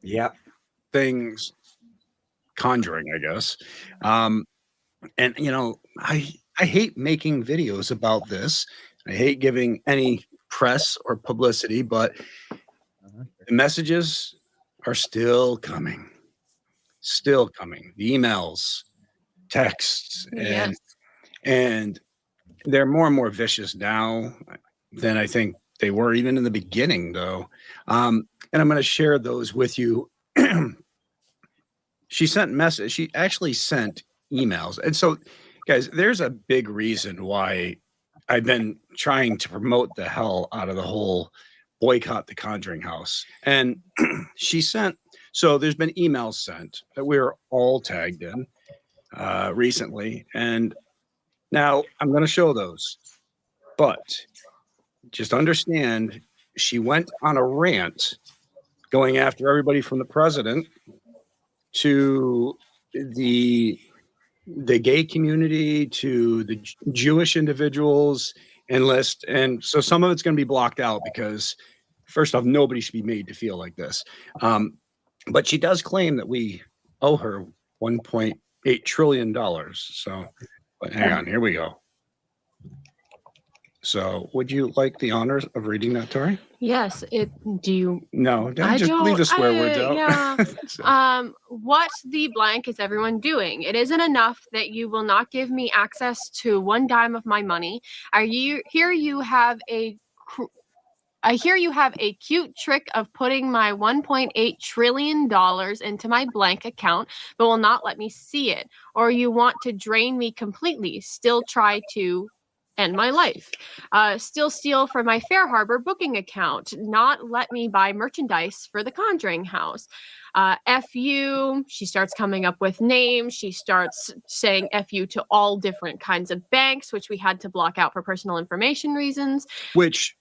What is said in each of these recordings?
Yep. things. Conjuring, I guess. Um, and I hate making videos about this. I hate giving any press or publicity, but the messages are still coming, still coming. The emails, texts, Yes. and they're more and more vicious now than I think they were even in the beginning, though. And I'm going to share those with you. She actually sent emails. And so, guys, there's a big reason why I've been trying to promote the hell out of the whole boycott the Conjuring House. And she sent, so there's been emails sent that we are all tagged in recently. And now I'm going to show those. But just understand, she went on a rant going after everybody from the president to the gay community to the Jewish individuals and so some of it's going to be blocked out because first off, nobody should be made to feel like this. But she does claim that we owe her $1.8 trillion. So, but hang on, here we go. So, would you like the honors of reading that, Tori? Yes. Do you? No, I just leave the swear words out. Yeah. So, What the blank is everyone doing? It isn't enough that you will not give me access to one dime of my money. I hear you have a cute trick of putting my $1.8 trillion into my blank account, but will not let me see it. Or you want to drain me completely, still try to end my life. Still steal from my Fair Harbor booking account, not let me buy merchandise for the Conjuring House. F you. She starts coming up with names. She starts saying F you to all different kinds of banks, which we had to block out for personal information reasons. which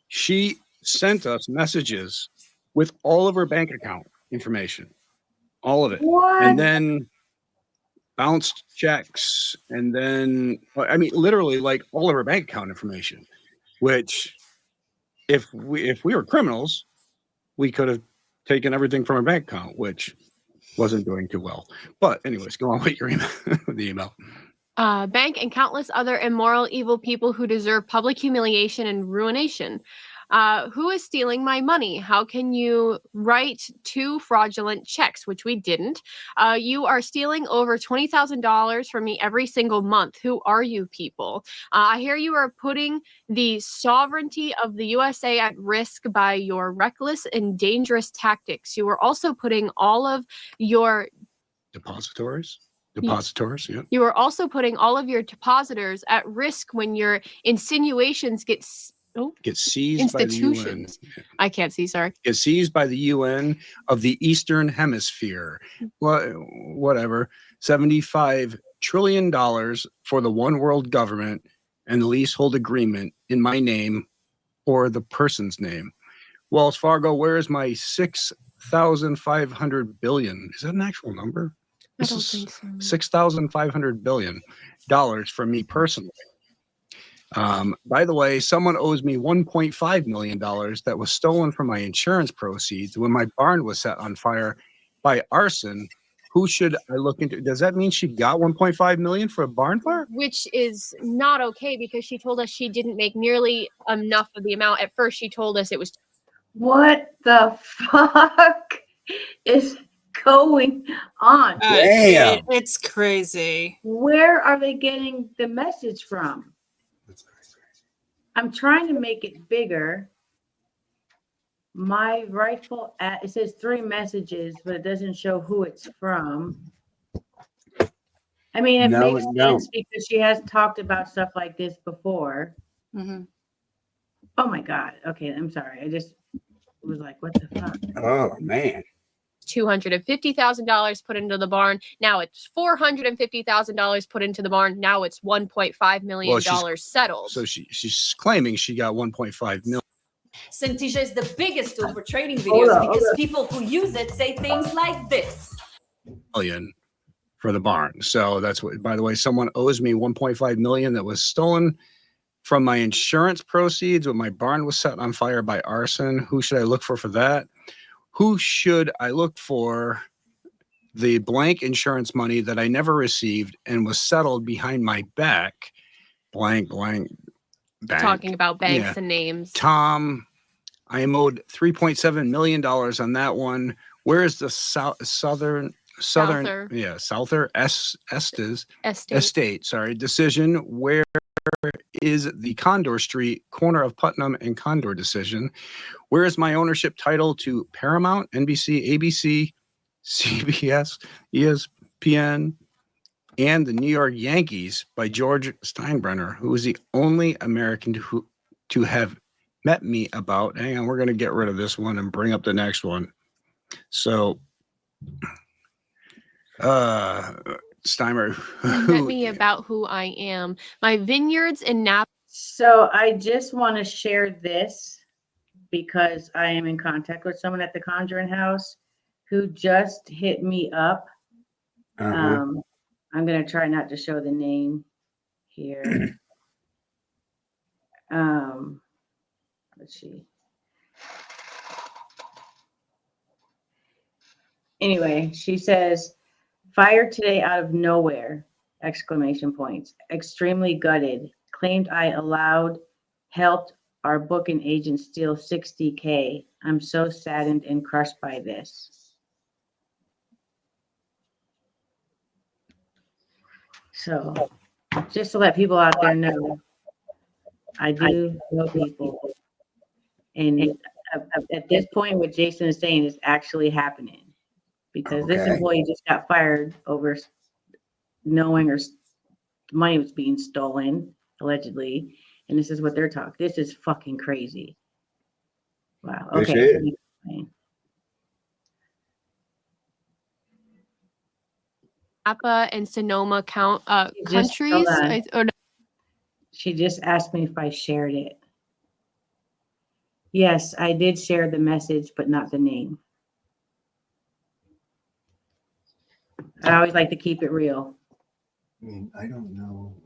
she sent us messages with all of her bank account information, all of it. What? And then bounced checks. And then, I mean, literally like all of her bank account information, which if we were criminals, we could have taken everything from her bank account, which wasn't doing too well. But anyways, go on with your email, the email. Bank and countless other immoral, evil people who deserve public humiliation and ruination. Who is stealing my money? How can you write 2 fraudulent checks, which we didn't? You are stealing over $20,000 from me every single month. Who are you people? I hear you are putting the sovereignty of the USA at risk by your reckless and dangerous tactics. You are also putting all of your Depositors, yeah. You are also putting all of your depositors at risk when your insinuations get seized by the UN. institutions. I can't see, sorry. Get seized by the UN of the Eastern Hemisphere. Whatever. $75 trillion for the one world government and the leasehold agreement in my name or the person's name. Wells Fargo, where is my 6,500 billion? Is that an actual number? I don't think so. $6,500 billion for me personally. By the way, someone owes me $1.5 million that was stolen from my insurance proceeds when my barn was set on fire by arson. Who should I look into? Does that mean she got 1.5 million for a barn fire? Which is not okay because she told us she didn't make nearly enough of the amount. At first, she told us it was. What the fuck is going on? Damn. It's crazy. Where are they getting the message from? I'm trying to make it bigger. My rightful it says 3 messages, but it doesn't show who it's from. I mean, it makes sense because she has talked about stuff like this before. Mm-hmm. Oh my God. Okay, I'm sorry. I just was like, what the fuck? Oh man. $250,000 put into the barn. Now it's $450,000 put into the barn. Now it's $1.5 million settled. So she's claiming she got 1.5 million. Sentisha is the biggest tool for trading videos because people who use it say things like this. Million for the barn. So that's what, by the way, someone owes me 1.5 million that was stolen from my insurance proceeds when my barn was set on fire by arson. Who should I look for that? Who should I look for the blank insurance money that I never received and was settled behind my back? Blank bank. Talking about banks Yeah. and names. Tom, I am owed $3.7 million on that one. Where is the Souther Estate, sorry, decision? Where is the Condor Street, corner of Putnam and Condor decision? Where is my ownership title to Paramount, NBC, ABC, CBS, ESPN, and the New York Yankees by George Steinbrenner, who is the only American to have met me about? Hang on, we're going to get rid of this one and bring up the next one. So, Steimer, Met me about who I am. My vineyards in Napa. So I just want to share this because I am in contact with someone at the Conjuring house who just hit me up. I'm going to try not to show the name here. Let's see. Anyway, she says, fired today out of nowhere, exclamation points. Extremely gutted. Claimed I helped our booking agent steal $60K. I'm so saddened and crushed by this. So just to let people out there know, I do know people. And at this point, what Jason is saying is actually happening. Because this employee just got fired over knowing or money was being stolen, allegedly. And this is what they're talking. This is fucking crazy. Wow. Okay. Napa and Sonoma countries. She just asked me if I shared it. Yes, I did share the message, but not the name. I always like to keep it real. I mean, I don't know.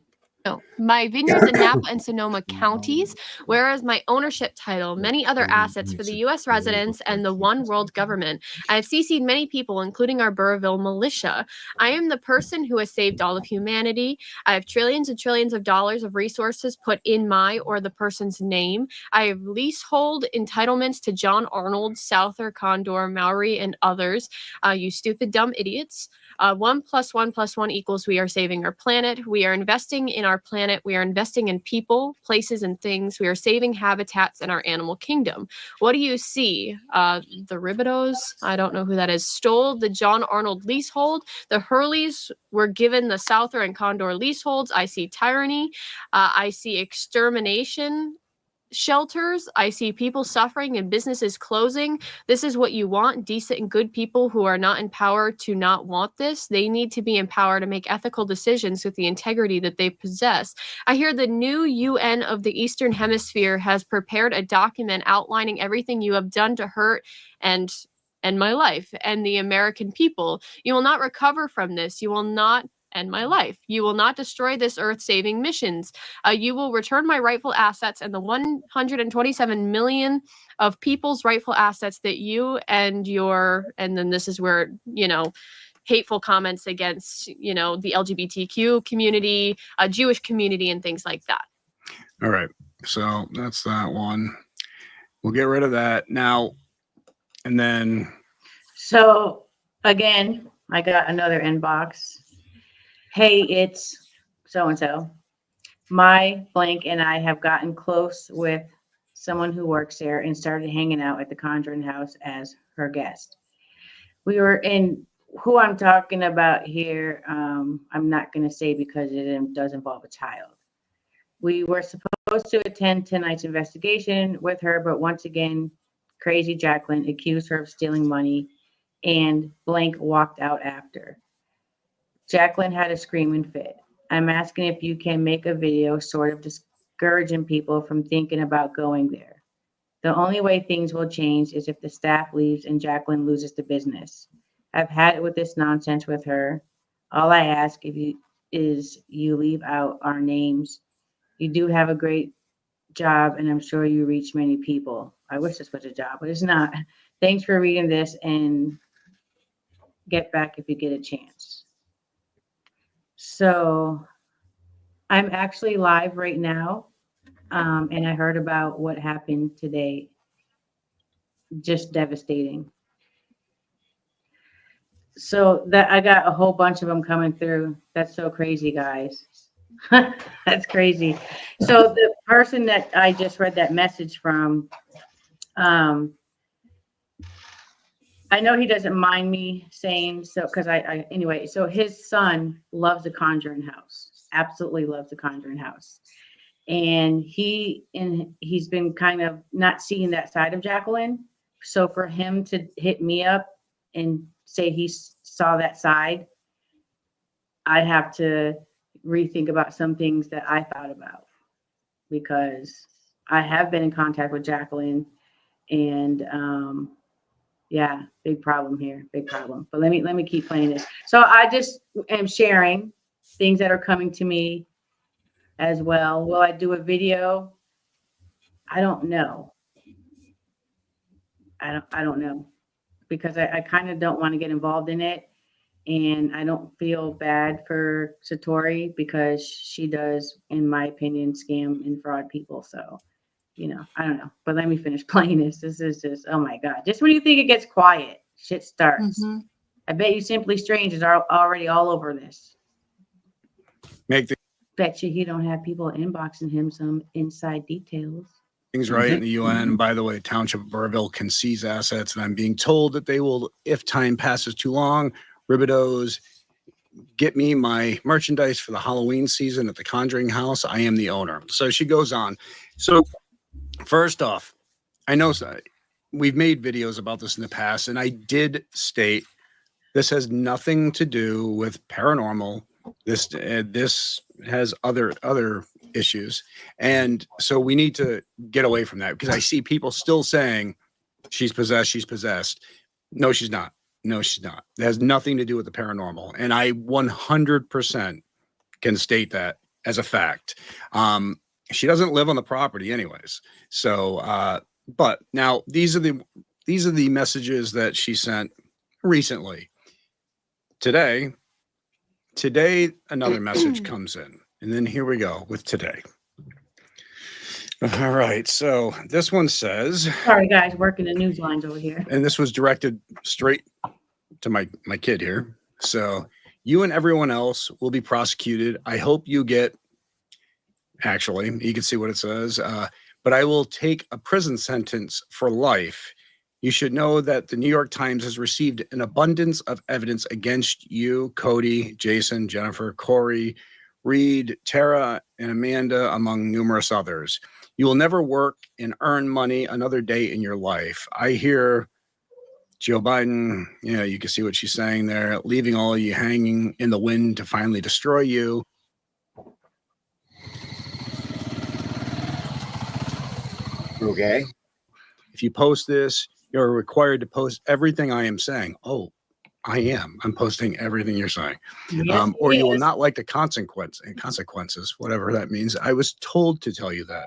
No, my vineyards in Napa and Sonoma counties, whereas my ownership title, many other assets for the U.S. residents and the one world government. I have CC'd many people, including our Burrillville militia. I am the person who has saved all of humanity. I have trillions and trillions of dollars of resources put in my or the person's name. I have leasehold entitlements to John Arnold, Souther, Condor, Maori, and others. You stupid, dumb idiots. 1 + 1 + 1 = we are saving our planet. We are investing in our planet. We are investing in people, places, and things. We are saving habitats in our animal kingdom. What do you see? The Ribidos, I don't know who that is, stole the John Arnold leasehold. The Hurleys were given the Souther and Condor leaseholds. I see tyranny. I see extermination shelters. I see people suffering and businesses closing. This is what you want, decent and good people who are not in power to not want this. They need to be in power to make ethical decisions with the integrity that they possess. I hear the new UN of the Eastern Hemisphere has prepared a document outlining everything you have done to hurt and my life and the American people. You will not recover from this. You will not end my life. You will not destroy this earth-saving missions. You will return my rightful assets and the 127 million of people's rightful assets that you and then this is where, hateful comments against, the LGBTQ community, Jewish community, and things like that. All right. So that's that one. We'll get rid of that now. And then. So again, I got another inbox. Hey, it's so-and-so. My blank and I have gotten close with someone who works there and started hanging out at the Conjuring house as her guest. We were in, who I'm talking about here, I'm not going to say because it does involve a child. We were supposed to attend tonight's investigation with her, but once again, crazy Jacqueline accused her of stealing money and blank walked out after. Jacqueline had a screaming fit. I'm asking if you can make a video sort of discouraging people from thinking about going there. The only way things will change is if the staff leaves and Jacqueline loses the business. I've had it with this nonsense with her. All I ask is you leave out our names. You do have a great job, and I'm sure you reach many people. I wish this was a job, but it's not. Thanks for reading this, and get back if you get a chance. So I'm actually live right now, and I heard about what happened today. Just devastating. So that I got a whole bunch of them coming through. That's so crazy, guys. That's crazy. So the person that I just read that message from, I know he doesn't mind me saying so, because anyway, so his son loves the Conjuring house, absolutely loves the Conjuring house. And he's been kind of not seeing that side of Jacqueline. So for him to hit me up and say he saw that side, I have to rethink about some things that I thought about, because I have been in contact with Jacqueline, and yeah, big problem here, big problem. But let me keep playing this. So I just am sharing things that are coming to me as well. Will I do a video? I don't know. I don't know, because I kind of don't want to get involved in it. And I don't feel bad for Satori, because she does, in my opinion, scam and fraud people. So, I don't know. But let me finish playing this. This is just, oh my God. Just when you think it gets quiet, shit starts. Mm-hmm. I bet you Simply Strange is already all over this. Bet you he don't have people inboxing him some inside details. Things right in the UN. By the way, Township of Burrville can seize assets, and I'm being told that they will, if time passes too long, Ribidos, get me my merchandise for the Halloween season at the Conjuring house. I am the owner. So she goes on. So first off, I know we've made videos about this in the past, and I did state this has nothing to do with paranormal. This has other issues, and so we need to get away from that, because I see people still saying she's possessed. She's possessed. No, she's not. No, she's not. It has nothing to do with the paranormal, and I 100% can state that as a fact. She doesn't live on the property, anyways. So, but now these are the messages that she sent recently. Today, another message comes in, and then here we go with today. All right, so this one says, sorry guys, working the news lines over here. And this was directed straight to my kid here. So, you and everyone else will be prosecuted. I hope you get, actually, you can see what it says, but I will take a prison sentence for life. You should know that the New York Times has received an abundance of evidence against you, Cody, Jason, Jennifer, Corey, Reed, Tara, and Amanda, among numerous others. You will never work and earn money another day in your life. I hear Joe Biden, you can see what she's saying there, leaving all of you hanging in the wind to finally destroy you. Okay. If you post this, you're required to post everything I am saying. Oh, I am. I'm posting everything you're saying. Yes, Or you will not like the consequences, whatever that means. I was told to tell you that.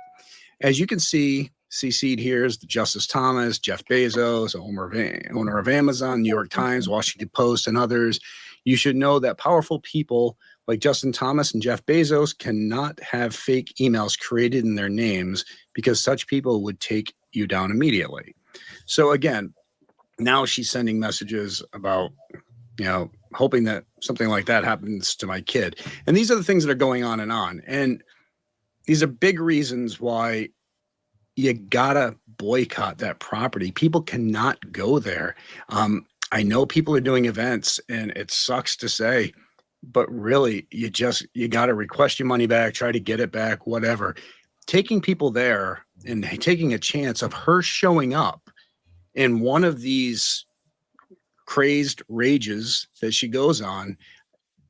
As you can see, CC'd here is the Justice Thomas, Jeff Bezos, owner of Amazon, New York Times, Washington Post, and others. You should know that powerful people like Justin Thomas and Jeff Bezos cannot have fake emails created in their names, because such people would take you down immediately. So again, now she's sending messages about, hoping that something like that happens to my kid. And these are the things that are going on. And these are big reasons why you gotta boycott that property. People cannot go there. I know people are doing events, and it sucks to say, but really, you gotta request your money back, try to get it back, whatever. Taking people there and taking a chance of her showing up in one of these crazed rages that she goes on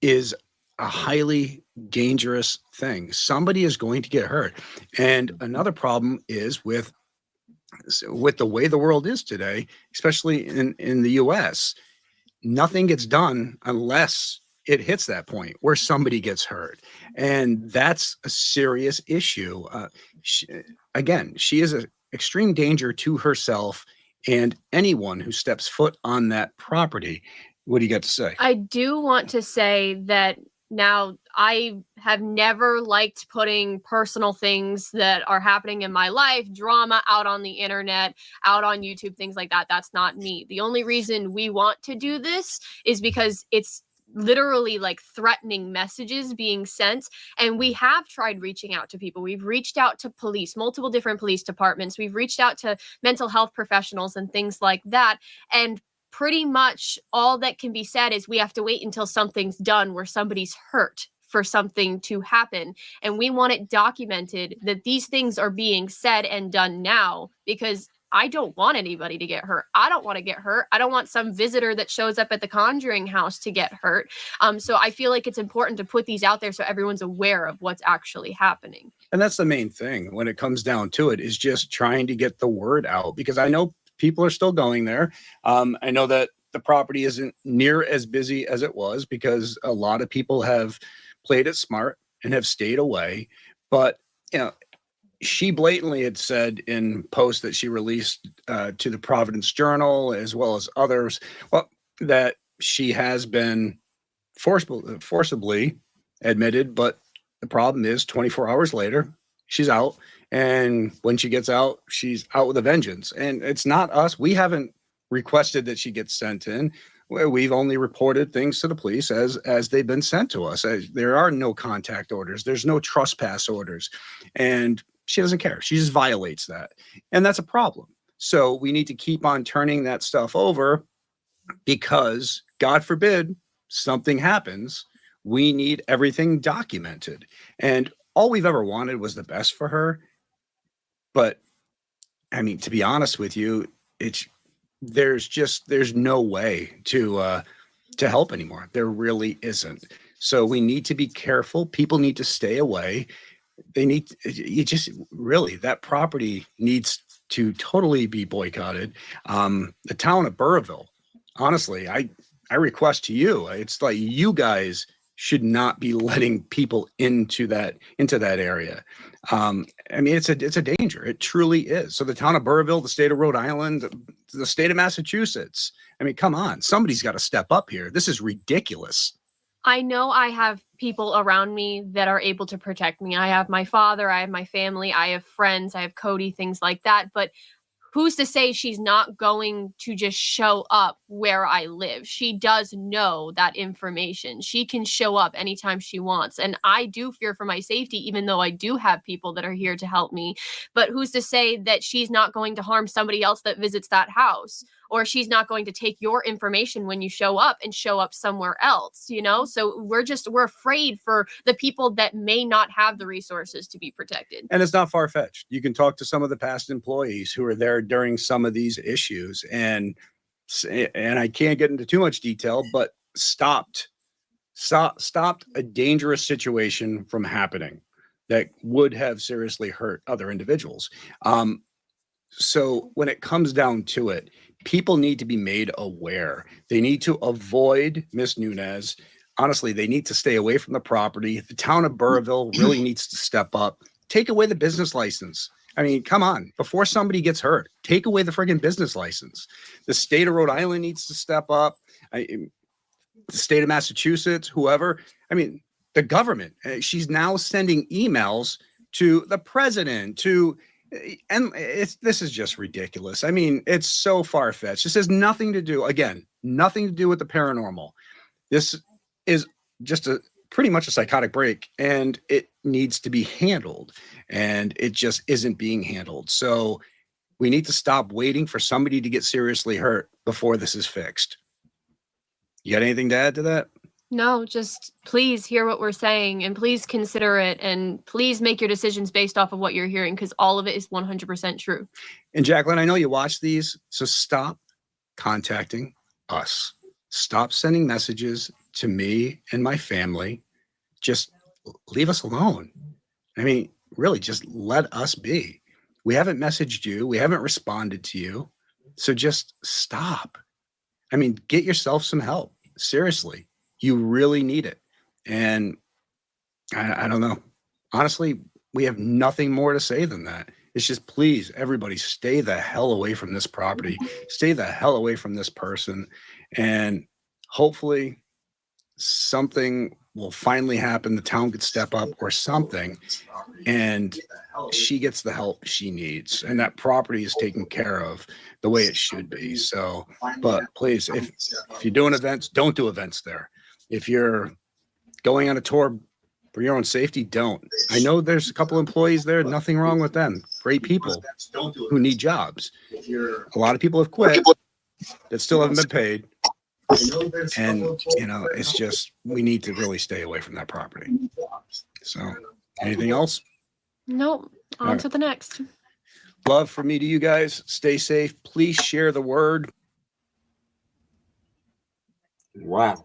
is a highly dangerous thing. Somebody is going to get hurt. And another problem is with the way the world is today, especially in the US, nothing gets done unless it hits that point where somebody gets hurt. And that's a serious issue. She is an extreme danger to herself and anyone who steps foot on that property. What do you got to say? I do want to say that now I have never liked putting personal things that are happening in my life, drama out on the internet, out on YouTube, things like that. That's not me. The only reason we want to do this is because it's literally like threatening messages being sent, and we have tried reaching out to people. We've reached out to police, multiple different police departments. We've reached out to mental health professionals and things like that, and pretty much all that can be said is we have to wait until something's done where somebody's hurt for something to happen. And we want it documented that these things are being said and done now, because I don't want anybody to get hurt. I don't want to get hurt. I don't want some visitor that shows up at the Conjuring house to get hurt. So I feel like it's important to put these out there so everyone's aware of what's actually happening. And that's the main thing when it comes down to it, is just trying to get the word out, because I know people are still going there. I know that the property isn't near as busy as it was because a lot of people have played it smart and have stayed away. But, you know, she blatantly had said in posts that she released to the Providence Journal, as well as others, well, that she has been forcibly admitted. But the problem is 24 hours later, she's out. And when she gets out, she's out with a vengeance. And it's not us. We haven't requested that she gets sent in. We've only reported things to the police as they've been sent to us. There are no contact orders. There's no trespass orders. And she doesn't care. She just violates that. And that's a problem. So we need to keep on turning that stuff over, because God forbid something happens. We need everything documented. And all we've ever wanted was the best for her. But I mean, to be honest with you, there's no way to help anymore. There really isn't. So we need to be careful. People need to stay away. That property needs to totally be boycotted. The town of Burrillville, honestly, I request to you, it's like you guys should not be letting people into that area. I mean, it's a danger. It truly is. So the town of Burrillville, the state of Rhode Island, the state of Massachusetts. I mean, come on, somebody's got to step up here. This is ridiculous. I know I have people around me that are able to protect me. I have my father, I have my family, I have friends, I have Cody, things like that. But who's to say she's not going to just show up where I live? She does know that information. She can show up anytime she wants. And I do fear for my safety, even though I do have people that are here to help me. But who's to say that she's not going to harm somebody else that visits that house? Or she's not going to take your information when you show up and show up somewhere else, you know? So we're afraid for the people that may not have the resources to be protected. And it's not far-fetched. You can talk to some of the past employees who are there during some of these issues, and I can't get into too much detail, but stopped a dangerous situation from happening that would have seriously hurt other individuals. So when it comes down to it, people need to be made aware. They need to avoid Miss Nunez. Honestly, they need to stay away from the property. The town of Burrillville really needs to step up. Take away the business license. I mean, come on. Before somebody gets hurt, take away the friggin' business license. The state of Rhode Island needs to step up. The state of Massachusetts, whoever. I mean, the government. She's now sending emails to the president, and this is just ridiculous. I mean, it's so far-fetched. This has nothing to do with the paranormal. This is just pretty much a psychotic break, and it needs to be handled, and it just isn't being handled. So we need to stop waiting for somebody to get seriously hurt before this is fixed. You got anything to add to that? No, just please hear what we're saying, and please consider it, and please make your decisions based off of what you're hearing, because all of it is 100% true. And Jacqueline, I know you watch these, so stop contacting us. Stop sending messages to me and my family. Just leave us alone. I mean, really, just let us be. We haven't messaged you. We haven't responded to you. So just stop. I mean, get yourself some help. Seriously. You really need it. And I don't know. Honestly, we have nothing more to say than that. It's just, please, everybody, stay the hell away from this property. Stay the hell away from this person. And hopefully something will finally happen. The town could step up or something, and she gets the help she needs. And that property is taken care of the way it should be. So, but please, if you're doing events, don't do events there. If you're going on a tour for your own safety, don't. I know there's a couple employees there, nothing wrong with them. Great people who need jobs. A lot of people have quit that still haven't been paid. And, it's just, we need to really stay away from that property. So, anything else? Nope. On All to the next. Love from me to you guys. Stay safe. Please share the word. Wow.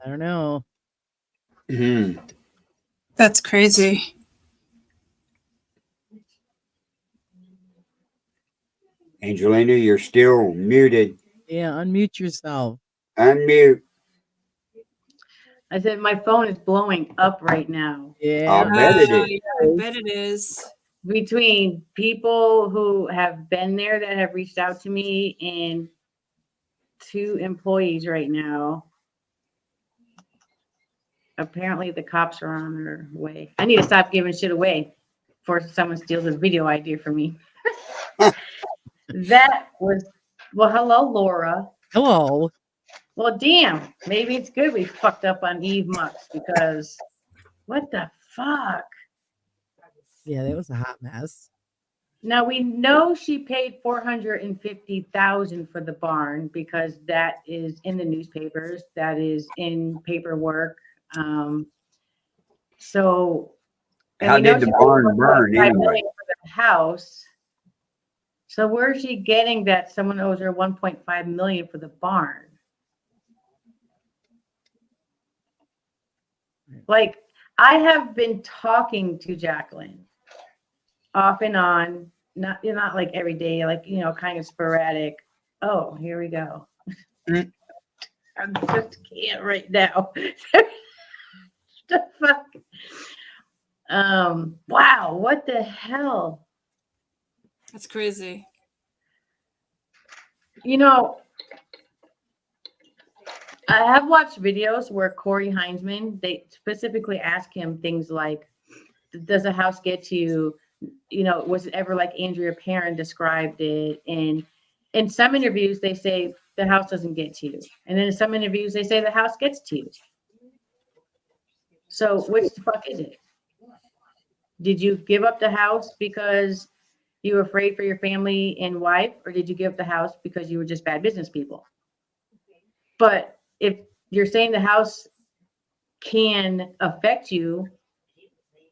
I don't know. Mhm. That's crazy. Angelina, you're still muted. Yeah, unmute yourself. Unmute. I said my phone is blowing up right now. Yeah. I'll bet it is. Yeah, I bet it is. Between people who have been there that have reached out to me and 2 employees right now. Apparently the cops are on their way. I need to stop giving shit away before someone steals a video idea from me. That was, well, hello, Laura. Hello. Well, damn, maybe it's good we fucked up on Eve Mux because what the fuck? Yeah, that was a hot mess. Now we know she paid $450,000 for the barn because that is in the newspapers. That is in paperwork. So and How we know did the she paid barn burn $1.5 anyway? million for the house. So where is she getting that someone owes her $1.5 million for the barn? Like, I have been talking to Jacqueline off and on, not like every day, like, kind of sporadic. Oh, here we go. I just can't right now. The fuck? Wow, what the hell? That's crazy. I have watched videos where Corey Heinzman, they specifically ask him things like, does a house get to you? Was it ever like Andrea Perrin described it? And in some interviews, they say the house doesn't get to you. And then in some interviews, they say the house gets to you. So which the fuck is it? Did you give up the house because you were afraid for your family and wife? Or did you give up the house because you were just bad business people? But if you're saying the house can affect you,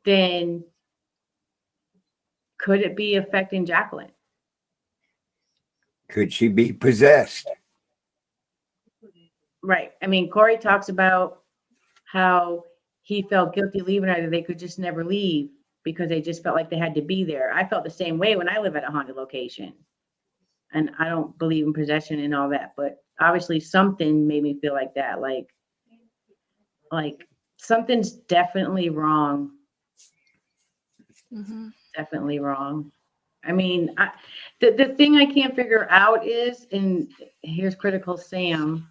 then could it be affecting Jacqueline? Could she be possessed? Right. I mean, Corey talks about how he felt guilty leaving her, that they could just never leave because they just felt like they had to be there. I felt the same way when I live at a haunted location. And I don't believe in possession and all that, but obviously something made me feel like that. Like something's definitely wrong. Mm-hmm. Definitely wrong. I mean, the thing I can't figure out is, and here's Critical Sam.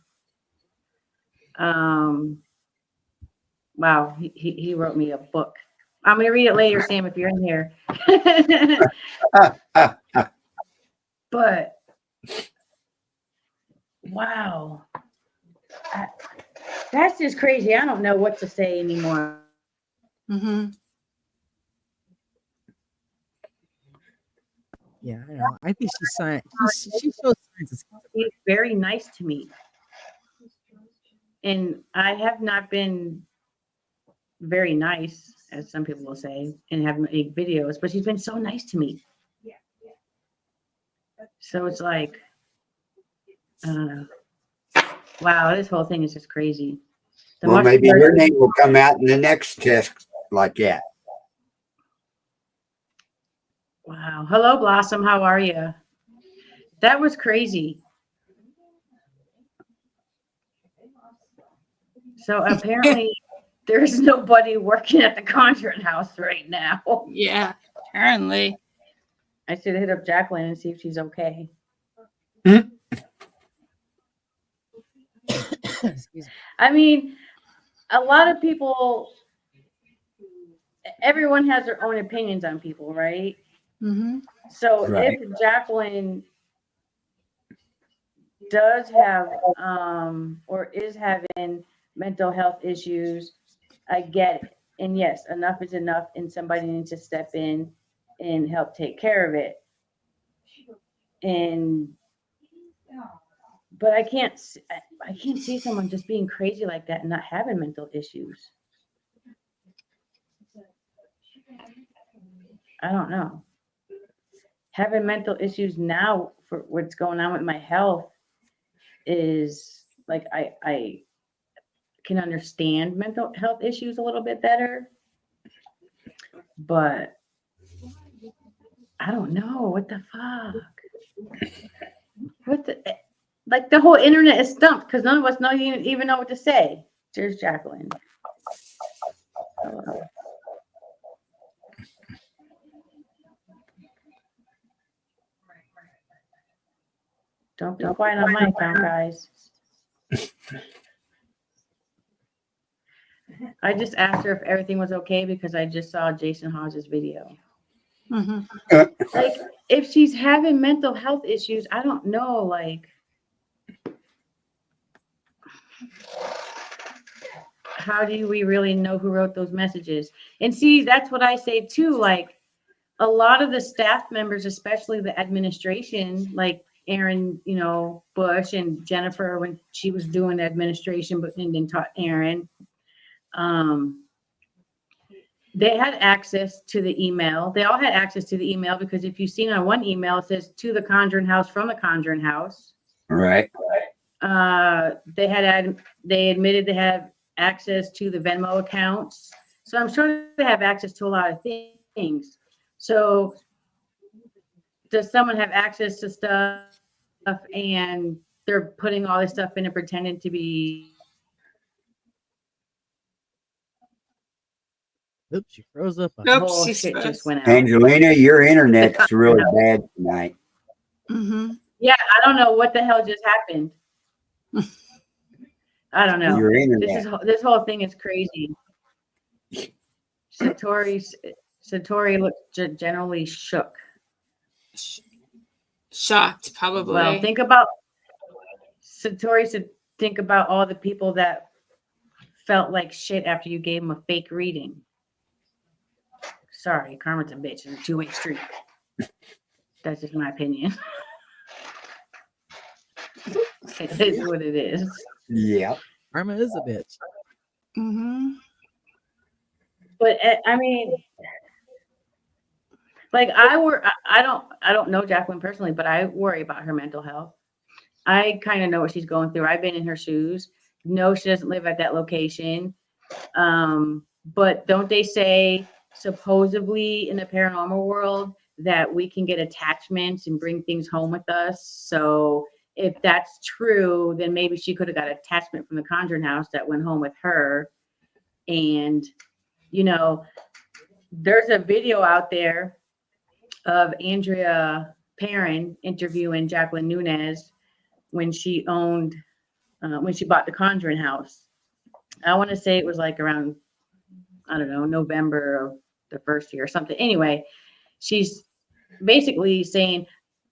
Wow, he wrote me a book. I'm gonna read it later, Sam, if you're in here. But wow, that's just crazy. I don't know what to say anymore. Mm-hmm. Yeah, I know. I think she shows signs of He's very nice to me, and I have not been very nice, as some people will say, and have made videos, but she's been so nice to me. So it's like, wow, this whole thing is just crazy. Well, maybe your name will come out in the next test like that. Wow. Hello, Blossom. How are you? That was crazy. So apparently there's nobody working at the Conjuring house right now. Yeah, apparently. I should hit up Jacqueline and see if she's okay. Excuse me. I mean, a lot of people, everyone has their own opinions on people, right? Mm-hmm. So Right. if Jacqueline does have or is having mental health issues, I get it. And yes, enough is enough, and somebody needs to step in and help take care of it. And but I can't I can't see someone just being crazy like that and not having mental issues. I don't know. Having mental issues now for what's going on with my health is like I can understand mental health issues a little bit better, but I don't know what the fuck. What the like the whole internet is stumped because none of us know even know what to say. Cheers, Jacqueline. Hello. Don't be quiet on my account, guys. I just asked her if everything was okay because I just saw Jason Hawes' video. Mm-hmm. Like, if she's having mental health issues, I don't know, like, how do we really know who wrote those messages? And see, that's what I say too. Like, a lot of the staff members, especially the administration, like Aaron, Bush and Jennifer when she was doing administration, but and then taught Aaron. They had access to the email. They all had access to the email because if you've seen on one email, it says to the Conjuring House from the Conjuring House. Right. They admitted they have access to the Venmo accounts. So I'm sure they have access to a lot of things. So does someone have access to stuff and they're putting all this stuff in and pretending to be Oops, she froze up. whole Oops, she's shit just froze. went out. Angelina, your internet's really bad tonight. Mm-hmm. Yeah, I don't know what the hell just happened. I don't know. Your internet. This whole thing is crazy. Satori looked generally shook. Shocked, probably. Well, think about Satori said. Think about all the people that felt like shit after you gave them a fake reading. Sorry, karma's a bitch. It's a two-way street. That's just my opinion. It is what it is. Yeah. Karma is a bitch. Mm-hmm. But I mean, like I don't know Jacqueline personally, but I worry about her mental health. I kind of know what she's going through. I've been in her shoes. No, she doesn't live at that location. But don't they say supposedly in the paranormal world that we can get attachments and bring things home with us? So if that's true, then maybe she could have got attachment from the Conjuring house that went home with her. And, there's a video out there of Andrea Perrin interviewing Jacqueline Nunez when she bought the Conjuring house. I want to say it was like around, I don't know, November of the first year or something. Anyway, she's basically saying,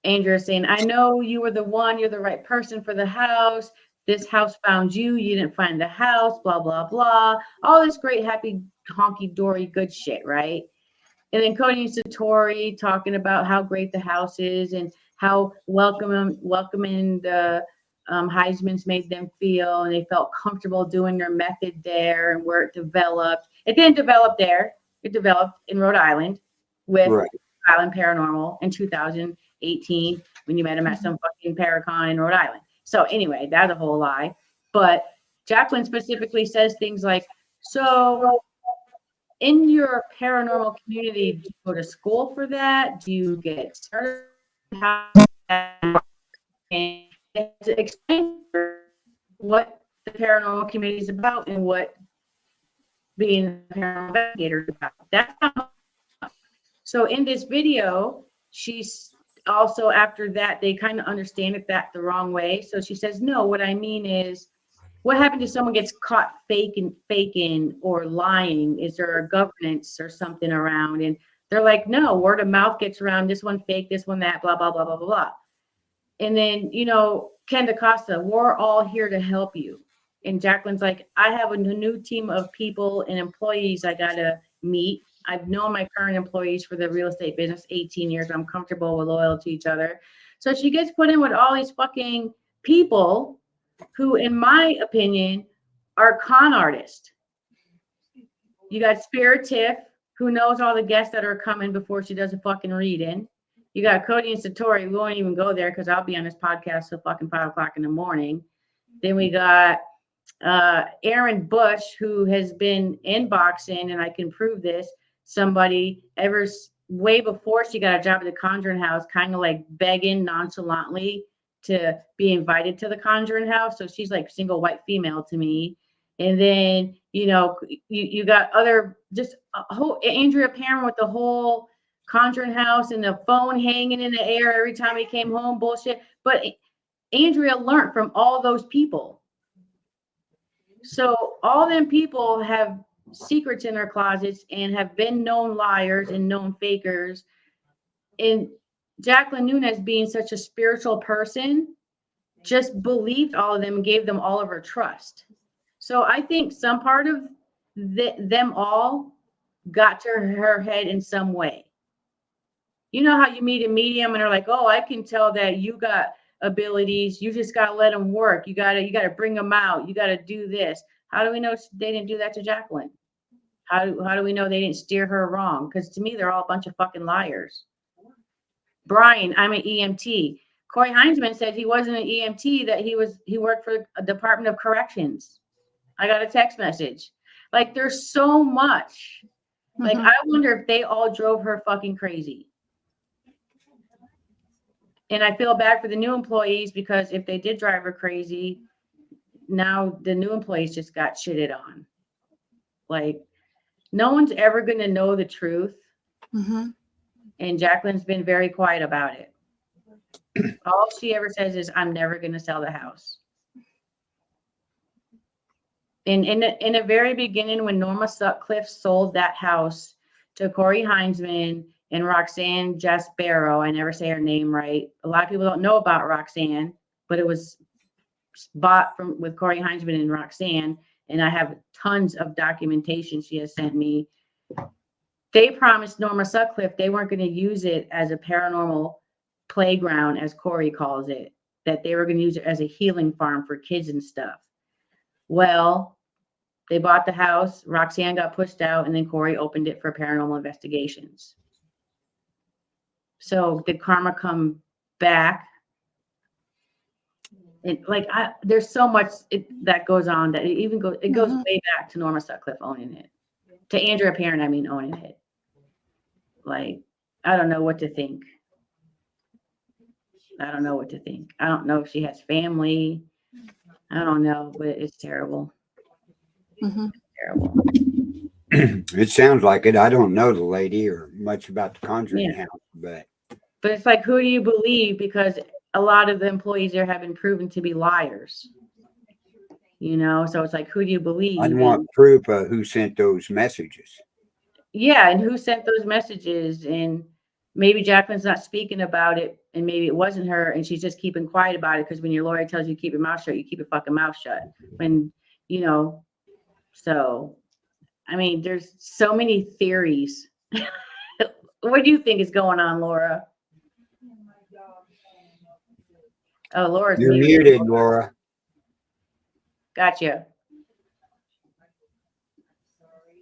Andrea saying, I know you were the one, you're the right person for the house. This house found you. You didn't find the house, blah, blah, blah. All this great, happy, honky-dory good shit, right? And then Cody and Satori talking about how great the house is and how welcoming the Heisman's made them feel, and they felt comfortable doing their method there and where it developed. It didn't develop there. It developed in Rhode Island with Right. Island Paranormal in 2018 when you met him at some fucking Paracon in Rhode Island. So anyway, that's a whole lie. But Jacqueline specifically says things like, so in your paranormal community, do you go to school for that? Do you get started? How and to explain what the paranormal community is about and what being a paranormal investigator is about. That's how. So in this video, she's also, after that, they kind of understand it that the wrong way. So she says, no, what I mean is, what happens if someone gets caught faking or lying? Is there a governance or something around? And they're like, no, word of mouth gets around. This one fake, this one that, blah, blah, blah, blah, blah, blah. And then, Ken DaCosta, we're all here to help you. And Jacqueline's like, I have a new team of people and employees I got to meet. I've known my current employees for the real estate business 18 years. I'm comfortable with loyal to each other. So she gets put in with all these fucking people who, in my opinion, are con artists. You got Spirit Tiff, who knows all the guests that are coming before she does a fucking reading. You got Cody and Satori. We won't even go there because I'll be on this podcast till fucking 5 o'clock in the morning. Then we got Aaron Bush, who has been inboxing, and I can prove this, somebody way before she got a job at the Conjuring House, kind of like begging nonchalantly to be invited to the Conjuring House. So she's like single white female to me. And then, you got other, just a whole Andrea Perrin with the whole Conjuring House and the phone hanging in the air every time he came home, bullshit. But Andrea learned from all those people. So all them people have secrets in their closets and have been known liars and known fakers. And Jacqueline Nunes, being such a spiritual person, just believed all of them and gave them all of her trust. So I think some part of them all got to her head in some way. You know how you meet a medium and they're like, oh, I can tell that you got abilities. You just got to let them work. You got to bring them out. You got to do this. How do we know they didn't do that to Jacqueline? How do we know they didn't steer her wrong? Because to me, they're all a bunch of fucking liars. Brian, I'm an EMT. Corey Heinzman said he wasn't an EMT, that he worked for a Department of Corrections. I got a text message. Like, there's so much. Like, I wonder if they all drove her fucking crazy. And I feel bad for the new employees, because if they did drive her crazy, now the new employees just got shitted on. Like, no one's ever going to know the truth. Mm-hmm. And Jacqueline's been very quiet about it. All she ever says is, I'm never going to sell the house. In the very beginning, when Norma Sutcliffe sold that house to Corey Heinzman and Roxanne Jaspero, I never say her name right. A lot of people don't know about Roxanne, but it was bought with Corey Heinzman and Roxanne, and I have tons of documentation she has sent me. They promised Norma Sutcliffe they weren't going to use it as a paranormal playground, as Corey calls it, that they were going to use it as a healing farm for kids and stuff. Well, they bought the house, Roxanne got pushed out, and then Corey opened it for paranormal investigations. So did karma come back? There's so much that goes on that it goes way back to Norma Sutcliffe owning it. To Andrea Perrin, owning it. Like, I don't know what to think. I don't know if she has family. I don't know, but it's terrible. Mm-hmm. It's terrible. It sounds like it. I don't know the lady or much about the Conjuring House, but it's like, who do you believe? Because a lot of the employees there have been proven to be liars. So it's like, who do you believe? I'd want proof of who sent those messages. Yeah, and who sent those messages? And maybe Jacqueline's not speaking about it, and maybe it wasn't her, and she's just keeping quiet about it, because when your lawyer tells you to keep your mouth shut, you keep your fucking mouth shut. So, there's so many theories. What do you think is going on, Laura? Oh, Laura's You're muted, Laura. Gotcha.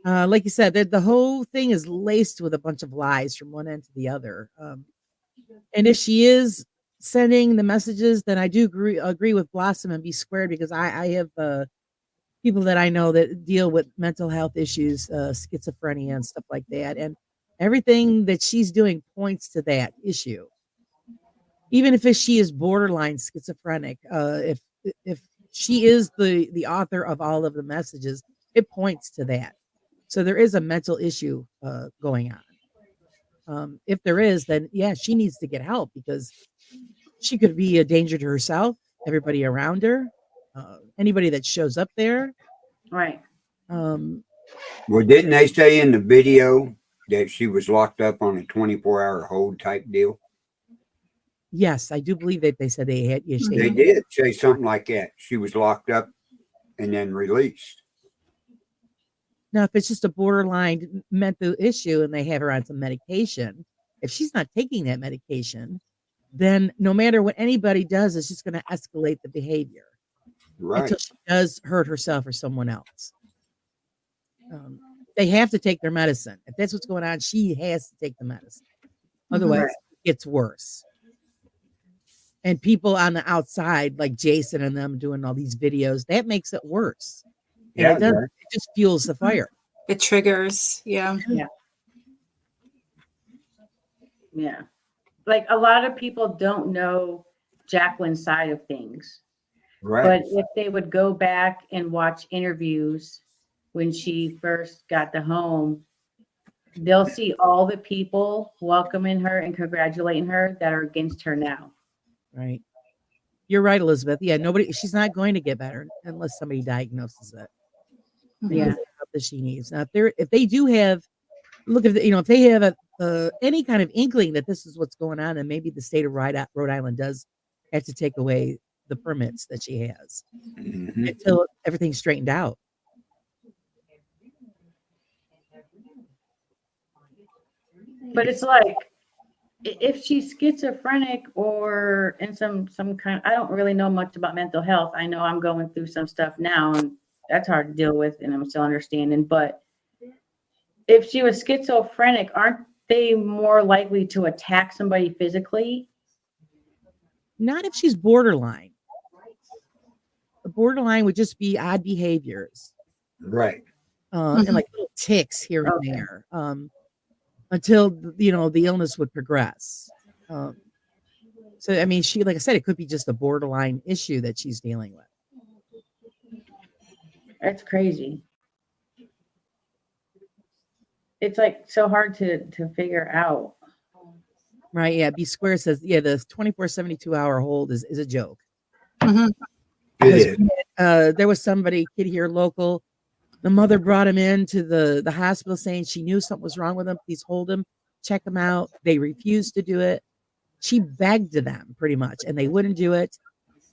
Like you said, the whole thing is laced with a bunch of lies from one end to the other. And if she is sending the messages, then I do agree with Blossom and Be Squared, because I have people that I know that deal with mental health issues, schizophrenia and stuff like that. And everything that she's doing points to that issue. Even if she is borderline schizophrenic, if she is the author of all of the messages. It points to that. So there is a mental issue going on. If there is, then yeah, she needs to get help because she could be a danger to herself, everybody around her, anybody that shows up there. Right. Well, didn't they say in the video that she was locked up on a 24-hour hold type deal? Yes, I do believe that they said they had. Yes, They did say something like that. She was locked up and then released. Now, if it's just a borderline mental issue and they have her on some medication, if she's not taking that medication, then no matter what anybody does, it's just going to escalate the behavior Right. until she does hurt herself or someone else. They have to take their medicine. If that's what's going on, she has to take the medicine. Otherwise, it's worse. And people on the outside, like Jason and them doing all these videos, that makes it worse. And Yeah, it just fuels the fire. It triggers. Yeah. Yeah. Like a lot of people don't know Jacqueline's side of things. right. But if they would go back and watch interviews when she first got the home, they'll see all the people welcoming her and congratulating her that are against her now. Right. You're right, Elizabeth. Yeah, she's not going to get better unless somebody diagnoses it. Yeah. The help that she needs. Now, if they do have, if they have any kind of inkling that this is what's going on, then maybe the state of Rhode Island does have to take away the permits that she has until everything's straightened out. But it's like, if she's schizophrenic or in some kind, I don't really know much about mental health. I know I'm going through some stuff now and that's hard to deal with and I'm still understanding. But if she was schizophrenic, aren't they more likely to attack somebody physically? Not if she's borderline. The borderline would just be odd behaviors. Right. And like little tics here and there. Until the illness would progress. So I mean, like I said, it could be just a borderline issue that she's dealing with. That's crazy. It's like so hard to figure out. Right? Yeah. B Square says, yeah, the 24/72-hour hold is a joke. It is. There was somebody, kid here local. The mother brought him into the hospital saying she knew something was wrong with him. Please hold him, check him out. They refused to do it. She begged them pretty much, and they wouldn't do it.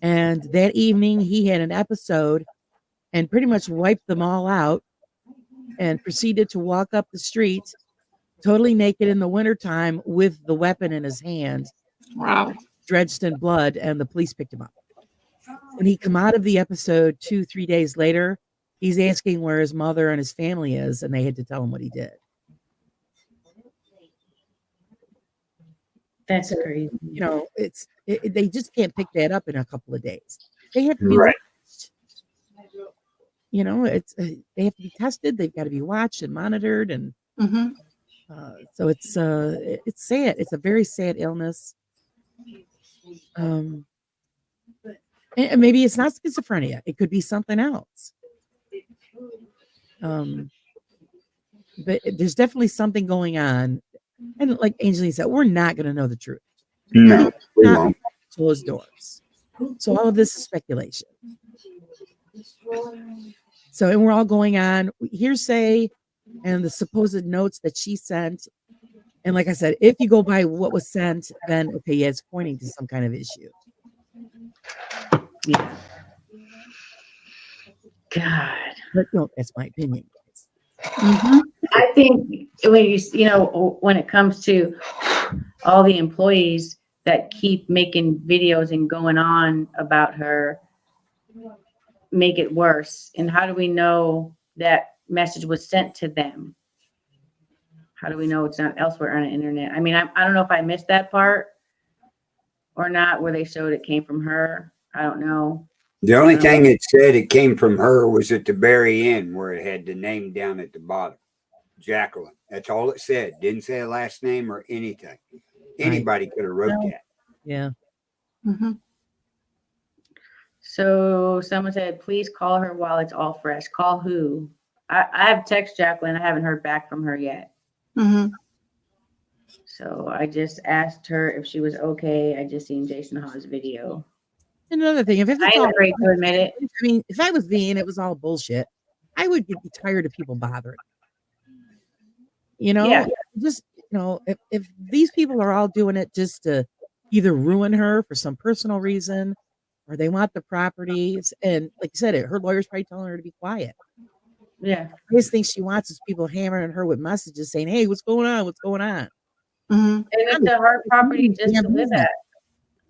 And that evening, he had an episode and pretty much wiped them all out and proceeded to walk up the street totally naked in the wintertime with the weapon in his hand. Wow. Drenched in blood, and the police picked him up. When he come out of the episode 2-3 days later, he's asking where his mother and his family is, and they had to tell him what he did. That's crazy. They just can't pick that up in a couple of days. They have to be Right. watched. They have to be tested. They've got to be watched and monitored, and so it's sad. It's a very sad illness. And maybe it's not schizophrenia. It could be something else. But there's definitely something going on. And like Angeline said, we're not going to know the truth. No, we won't. Closed doors. So all of this is speculation. So, and we're all going on hearsay and the supposed notes that she sent. And like I said, if you go by what was sent, then okay, yeah, it's pointing to some kind of issue. Yeah. God. But no, that's my opinion. I think when it comes to all the employees that keep making videos and going on about her, make it worse. And how do we know that message was sent to them? How do we know it's not elsewhere on the internet? I mean, I don't know if I missed that part or not, where they showed it came from her. I don't know. The only thing it said it came from her was at the very end where it had the name down at the bottom. Jacqueline. That's all it said. Didn't say a last name or anything. Anybody could have wrote that. Yeah. So someone said, please call her while it's all fresh. Call who? I have text Jacqueline. I haven't heard back from her yet. Mm-hmm. So I just asked her if she was okay. I just seen Jason Hawes' video. Another thing, if I it's ain't all, afraid to admit it. I mean, if I was me and it was all bullshit, I would get tired of people bothering. You know, Yeah. just if these people are all doing it just to either ruin her for some personal reason, or they want the properties, and like you said, her lawyer's probably telling her to be quiet. Yeah. I just think she wants is people hammering her with messages saying, "Hey, what's going on? What's going on?" Mm-hmm. And it's a hard property just to live at.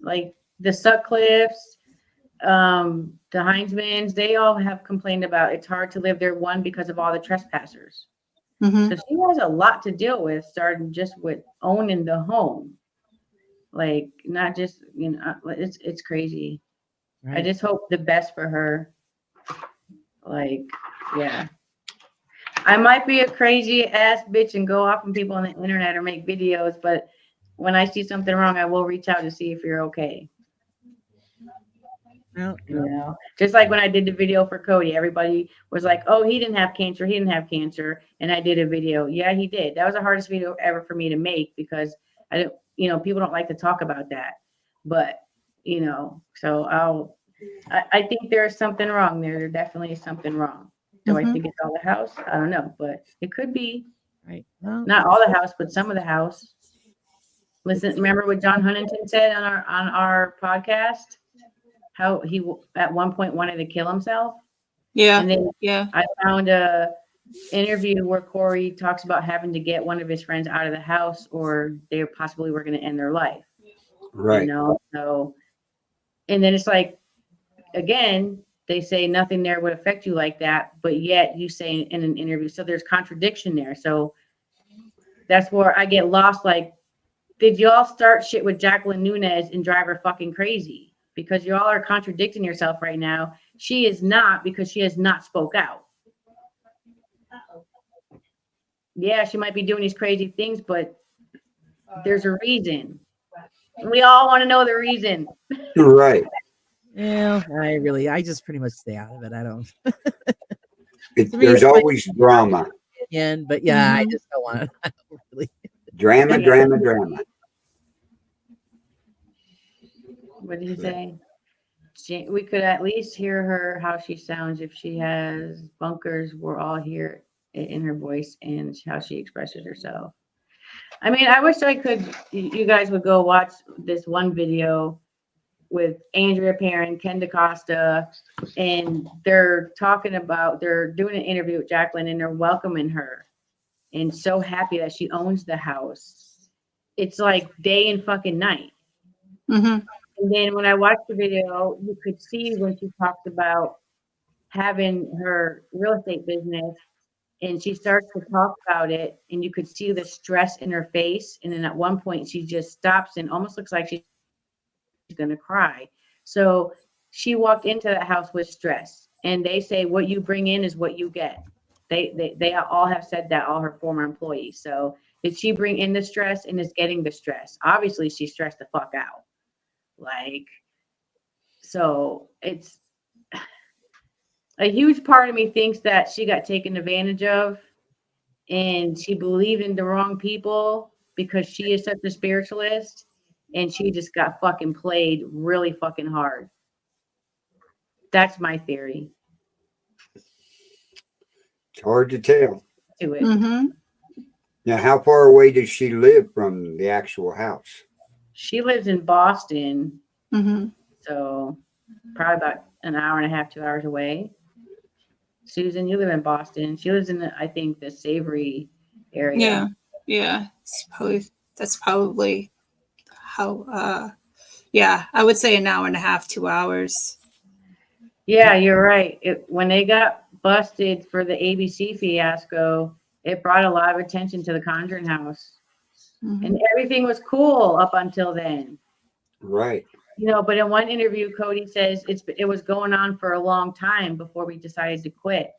Like the Sutcliffes, the Heinzmans, they all have complained about it's hard to live there, one, because of all the trespassers. Mm-hmm. So she has a lot to deal with, starting just with owning the home. Like, not just, it's crazy. I Right. just hope the best for her. Like, yeah. I might be a crazy ass bitch and go off on people on the internet or make videos, but when I see something wrong, I will reach out to see if you're okay. Well, Just like when I did the video for Cody, everybody was like, oh, he didn't have cancer. He didn't have cancer. And I did a video. Yeah, he did. That was the hardest video ever for me to make because I don't, people don't like to talk about that. But, so I think there's something wrong there. There definitely is something wrong. Do I think it's all the house? I don't know, but it could be. right. Well, Not all the house, but some of the house. Listen, remember what John Huntington said on our podcast? How he at one point wanted to kill himself. Yeah. And then Yeah. I found a interview where Corey talks about having to get one of his friends out of the house or they possibly were going to end their life. Right. So, and then it's like, again, they say nothing there would affect you like that, but yet you say in an interview, so there's contradiction there. So that's where I get lost. Like, did y'all start shit with Jacqueline Nunez and drive her fucking crazy? Because y'all are contradicting yourself right now. She is not, because she has not spoke out. Yeah, she might be doing these crazy things, but there's a reason. We all want to know the reason. Right. yeah, I just pretty much stay out of it. I don't. There's always drama. But yeah, I just don't want to. I don't really. Drama. What did he say? We could at least hear her how she sounds if she has bunkers. We're all here in her voice and how she expresses herself. I mean, I wish you guys would go watch this one video with Andrea Perrin, Ken DaCosta, and they're doing an interview with Jacqueline and they're welcoming her and so happy that she owns the house. It's like day and fucking night. Mm-hmm. And then when I watched the video, you could see when she talked about having her real estate business and she starts to talk about it and you could see the stress in her face. And then at one point she just stops and almost looks like she's going to cry. So she walked into that house with stress and they say, what you bring in is what you get. They all have said that, all her former employees. So did she bring in the stress and is getting the stress? Obviously she stressed the fuck out. Like, so it's a huge part of me thinks that she got taken advantage of and she believed in the wrong people because she is such a spiritualist and she just got fucking played really fucking hard. That's my theory It's hard to tell. to it. Mm-hmm. Now, how far away does she live from the actual house? She lives in Boston, Mm-hmm. so probably about an hour and a half, 2 hours away. Susan, you live in Boston. She lives in I think the Savory area. Yeah. That's probably how. Yeah, I would say an hour and a half, 2 hours. Yeah, you're right. When they got busted for the ABC fiasco, it brought a lot of attention to the Conjuring house. Mm-hmm. And everything was cool up until then. Right. But in one interview, Cody says it was going on for a long time before we decided to quit.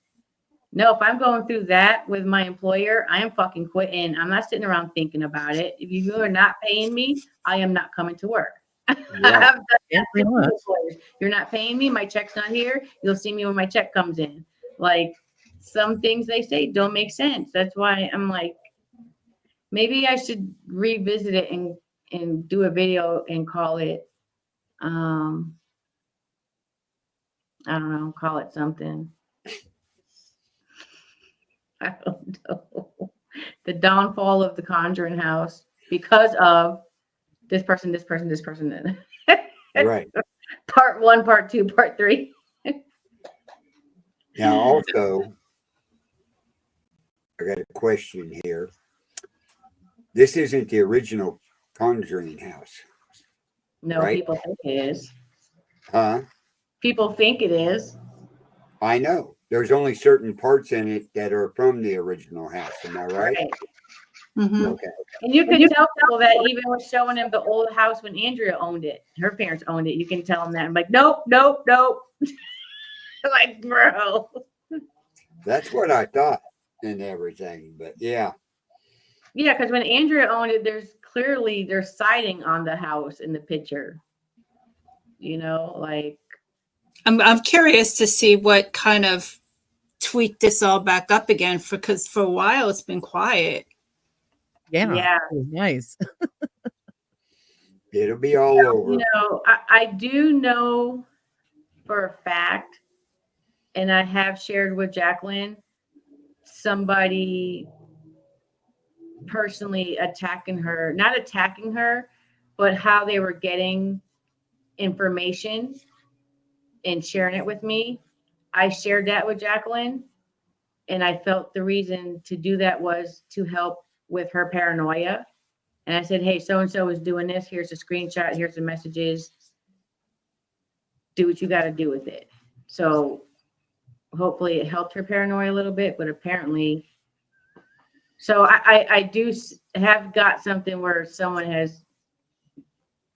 No, if I'm going through that with my employer, I am fucking quitting. I'm not sitting around thinking about it. If you are not paying me, I am not coming to work. I've Right. done Yeah, that pretty to much. employers. You're not paying me. My check's not here. You'll see me when my check comes in. Like some things they say don't make sense. That's why I'm like, maybe I should revisit it and do a video and call it, I don't know, call it something. I don't know. The downfall of the Conjuring house because of this person, this person, this person. Right. Part 1, part 2, part 3. Now, also, I got a question here. This isn't the original Conjuring house, No, right? people think it is. Huh? People think it is. I know. There's only certain parts in it that are from the original house. Am I right? Right. Mhm. Okay. And you can tell people that even with showing them the old house when Andrea owned it, her parents owned it. You can tell them that. I'm like, nope, nope, nope. Like, bro. That's what I thought and everything. But yeah. Yeah, because when Andrea owned it, there's siding on the house in the picture. You know, like, I'm curious to see what kind of tweak this all back up again because for a while it's been quiet. Yeah, yeah. it was nice. It'll be all over. You know, I do know for a fact, and I have shared with Jacqueline, somebody personally attacking her, not attacking her, but how they were getting information and sharing it with me. I shared that with Jacqueline, and I felt the reason to do that was to help with her paranoia. And I said, hey, so and so is doing this. Here's a screenshot. Here's the messages. Do what you got to do with it. So hopefully it helped her paranoia a little bit, but apparently. So I do have got something where someone has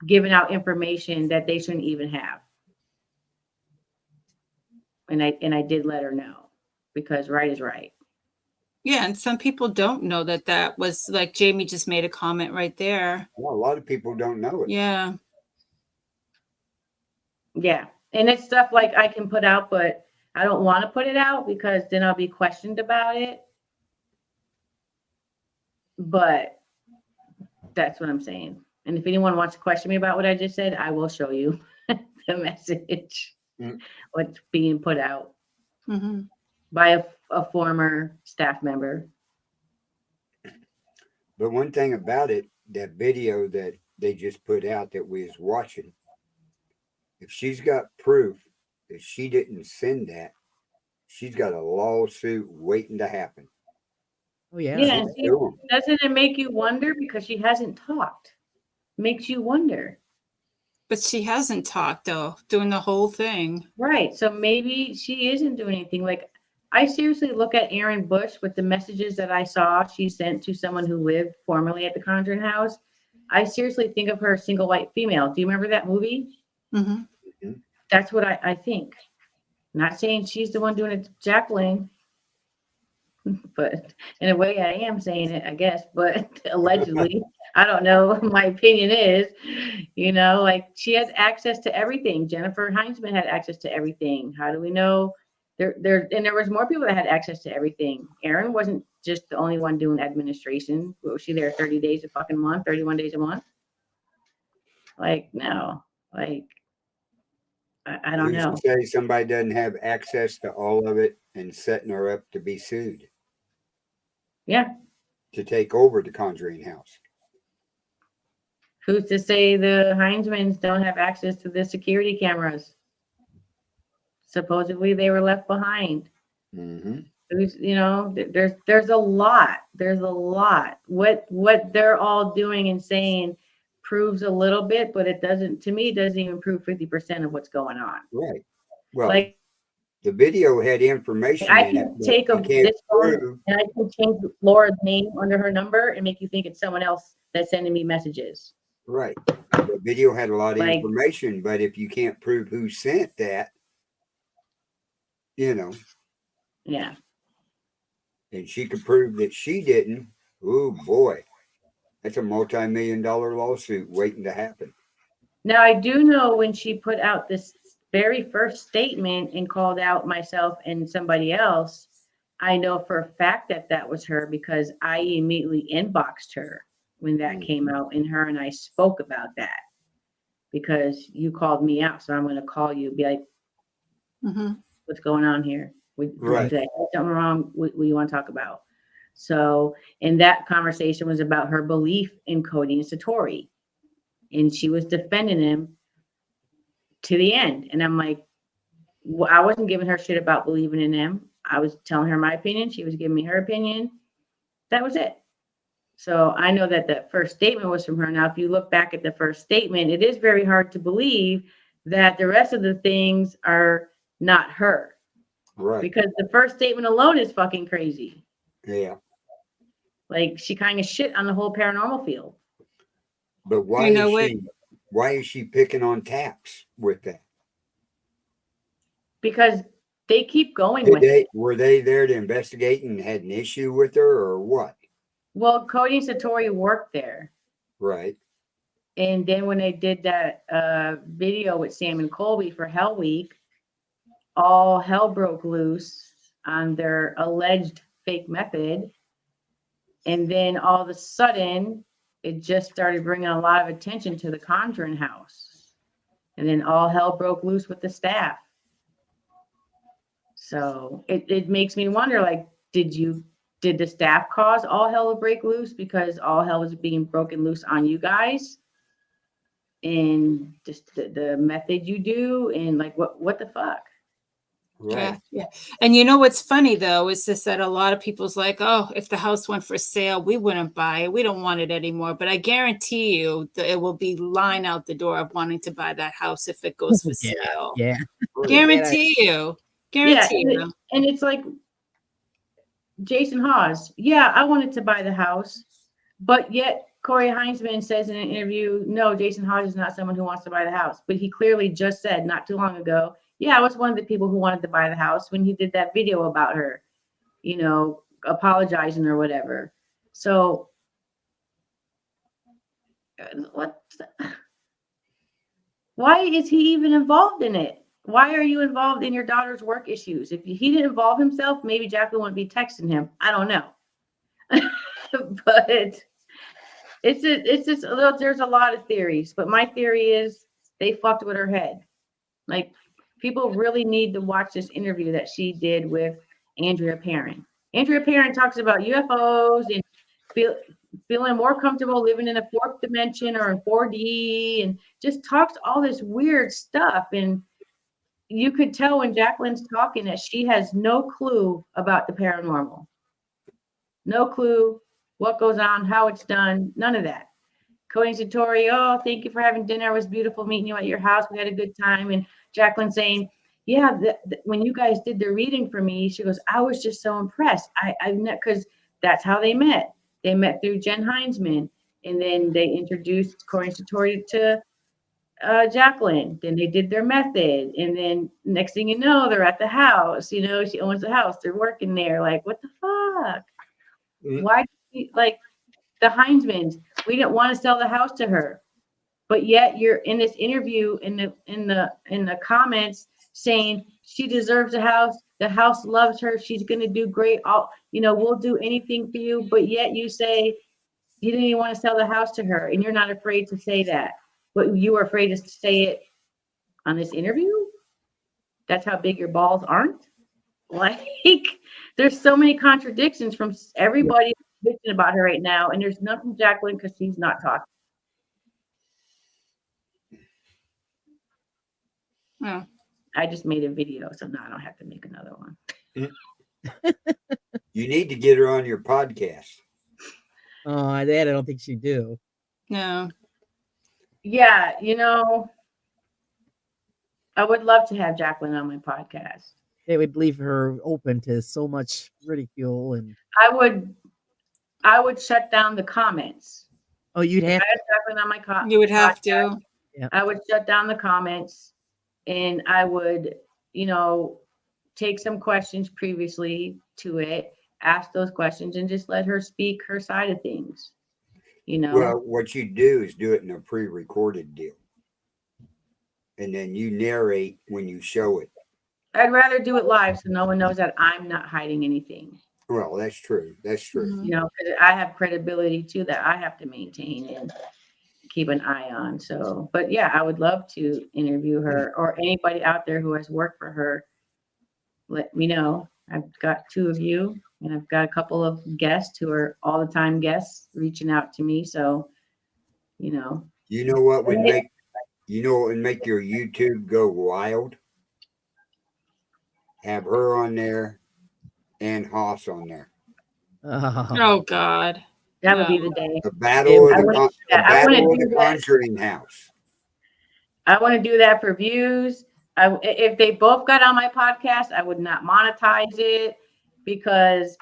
given out information that they shouldn't even have. And I did let her know because right is right. Yeah, and some people don't know that was like Jamie just made a comment right there. Well, a lot of people don't know it. Yeah. Yeah. And it's stuff like I can put out, but I don't want to put it out because then I'll be questioned about it. But that's what I'm saying. And if anyone wants to question me about what I just said, I will show you the message, what's being put out Mm-hmm. by a former staff member. But one thing about it, that video that they just put out that we was watching, if she's got proof that she didn't send that, she's got a lawsuit waiting to happen. Oh yeah. Yeah. And see, doesn't it make you wonder because she hasn't talked? Makes you wonder. But she hasn't talked though, doing the whole thing. Right. So maybe she isn't doing anything. Like I seriously look at Erin Bush with the messages that I saw she sent to someone who lived formerly at the Conjuring house. I seriously think of her as single white female. Do you remember that movie? Mm-hmm. That's what I think. Not saying she's the one doing it to Jacqueline, but in a way I am saying it, I guess, but allegedly, I don't know. My opinion is, like she has access to everything. Jennifer Heinzman had access to everything. How do we know? There was more people that had access to everything. Erin wasn't just the only one doing administration. Was she there 30 days a fucking month, 31 days a month? Like, no. Like, I don't Who's know. to say somebody doesn't have access to all of it and setting her up to be sued? Yeah. To take over the Conjuring house. Who's to say the Heinzmans don't have access to the security cameras? Supposedly they were left behind. Mm-hmm. There's a lot. There's a lot. What they're all doing and saying proves a little bit, but it doesn't. To me, it doesn't even prove 50% of what's going on. Right. Well, like the video had information I in it. can take this phone and I can change Laura's name under her number and make you think it's someone else that's sending me messages. Right. The video had a lot of Like, information, but if you can't prove who sent that, yeah. And she could prove that she didn't, oh boy, that's a multi-million-dollar lawsuit waiting to happen. Now, I do know when she put out this very first statement and called out myself and somebody else, I know for a fact that that was her because I immediately inboxed her when that came out, and her and I spoke about that because you called me out. So I'm going to call you, be like, what's going on here? Right. Did I say something wrong? What do you want to talk about? So, and that conversation was about her belief in Cody and Satori. And she was defending him to the end. And I'm like, well, I wasn't giving her shit about believing in him. I was telling her my opinion. She was giving me her opinion. That was it. So I know that the first statement was from her. Now, if you look back at the first statement, it is very hard to believe that the rest of the things are not her. Right. Because the first statement alone is fucking crazy. Yeah. Like she kind of shit on the whole paranormal field. But why is she picking on Taps with that? Because they keep going with it. Were they there to investigate and had an issue with her or what? Well, Cody and Satori worked there. Right. And then when they did that video with Sam and Colby for Hell Week, all hell broke loose on their alleged fake method. And then all of a sudden, it just started bringing a lot of attention to the Conjuring house. And then all hell broke loose with the staff. So it makes me wonder, like, did the staff cause all hell to break loose because all hell was being broken loose on you guys? And just the method you do, and like what the fuck? Right. Yeah. And you know what's funny though is just that a lot of people's like, oh, if the house went for sale, we wouldn't buy it. We don't want it anymore. But I guarantee you that it will be line out the door of wanting to buy that house if it goes for sale. Yeah. Guarantee you. Guarantee you. And it's like Jason Hawes. Yeah, I wanted to buy the house, but yet Corey Heinzman says in an interview, no, Jason Hawes is not someone who wants to buy the house. But he clearly just said not too long ago, yeah, I was one of the people who wanted to buy the house when he did that video about her, apologizing or whatever. So why is he even involved in it? Why are you involved in your daughter's work issues? If he didn't involve himself, maybe Jacqueline wouldn't be texting him. I don't know. But it's just there's a lot of theories. But my theory is they fucked with her head. Like, people really need to watch this interview that she did with Andrea Perrin. Andrea Perrin talks about UFOs and feeling more comfortable living in a fourth dimension or in 4D, and just talks all this weird stuff. And you could tell when Jacqueline's talking that she has no clue about the paranormal. No clue what goes on, how it's done, none of that. Cody and Satori, oh, thank you for having dinner. It was beautiful meeting you at your house. We had a good time. And Jacqueline saying, yeah, when you guys did the reading for me, she goes, I was just so impressed. Because that's how they met. They met through Jen Heinzman. And then they introduced Cody and Satori to Jacqueline. Then they did their method. And then next thing you know, they're at the house. She owns the house. They're working there. Like, what the fuck? Why, like, the Heinzmans, we didn't want to sell the house to her, but yet you're in this interview in the comments saying she deserves a house. The house loves her. She's gonna do great. We'll do anything for you. But yet you say you didn't even want to sell the house to her, and you're not afraid to say that, but you were afraid to say it on this interview. That's how big your balls aren't. Like, there's so many contradictions from everybody bitching about her right now, and there's nothing Jacqueline because she's not talking. Yeah. I just made a video, so now I don't have to make another one. You need to get her on your podcast. Oh, that I don't think she do. No. Yeah, I would love to have Jacqueline on my podcast. They would leave her open to so much ridicule, and I would shut down the comments. oh, you'd have I had Jacqueline on my You would have podcast. to. Yeah. I would shut down the comments, and I would, take some questions previously to it, ask those questions, and just let her speak her side of things. Well, what you do is do it in a pre-recorded deal. and then you narrate when you show it. I'd rather do it live so no one knows that I'm not hiding anything. Well, that's true. That's true. Mhm. You know, 'cause I have credibility too that I have to maintain and keep an eye on. So, but yeah, I would love to interview her or anybody out there who has worked for her. Let me know. I've got 2 of you, and I've got a couple of guests who are all the time guests reaching out to me. So, you know, You know what would And it- make your YouTube go wild? Have her on there and Hawes on there. Oh, Oh God. that would be No. the day. The battle of I the wanna con- do the that. I wanna battle of do the that. Conjuring house. I want to do that for views. If they both got on my podcast, I would not monetize it because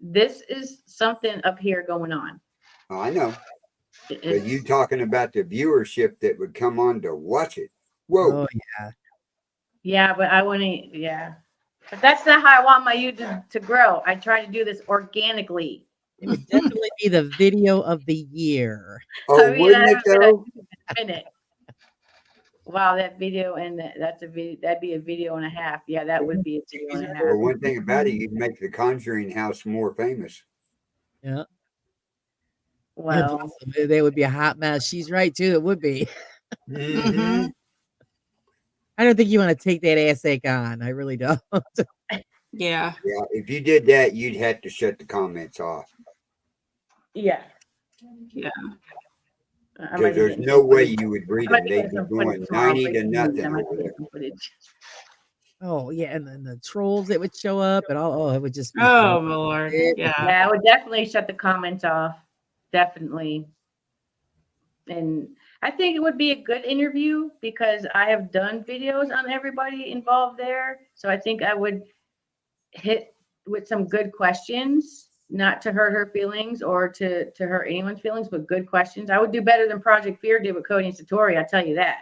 this is something up here going on. Oh, I know. But It's, you talking about the viewership that would come on to watch it. Whoa. oh yeah. yeah, but I want to, yeah. But that's not how I want my YouTube to grow. I try to do this organically. It would definitely be the video of the year. Oh, I mean, wouldn't it though? minute. Wow, that video and that's a video. That'd be a video and a half. Yeah, that would be a video and a half. Well, one thing about it, you'd make the Conjuring house more famous. Yeah. Well, Possibly they would be a hot mess. She's right too. It would be. Mm-hmm. I don't think you want to take that ass ache on. I really don't. Yeah. Yeah, if you did that, you'd have to shut the comments off yeah. Yeah. because there's no way you would read them. They'd be going 90 to nothing over there. Oh yeah, and then the trolls that would show up and all. Oh, it would just be. Oh Lord. It- Yeah. Yeah, I would definitely shut the comments off. Definitely. And I think it would be a good interview because I have done videos on everybody involved there. So I think I would hit with some good questions, not to hurt her feelings or to hurt anyone's feelings, but good questions. I would do better than Project Fear did with Cody and Satori, I'll tell you that.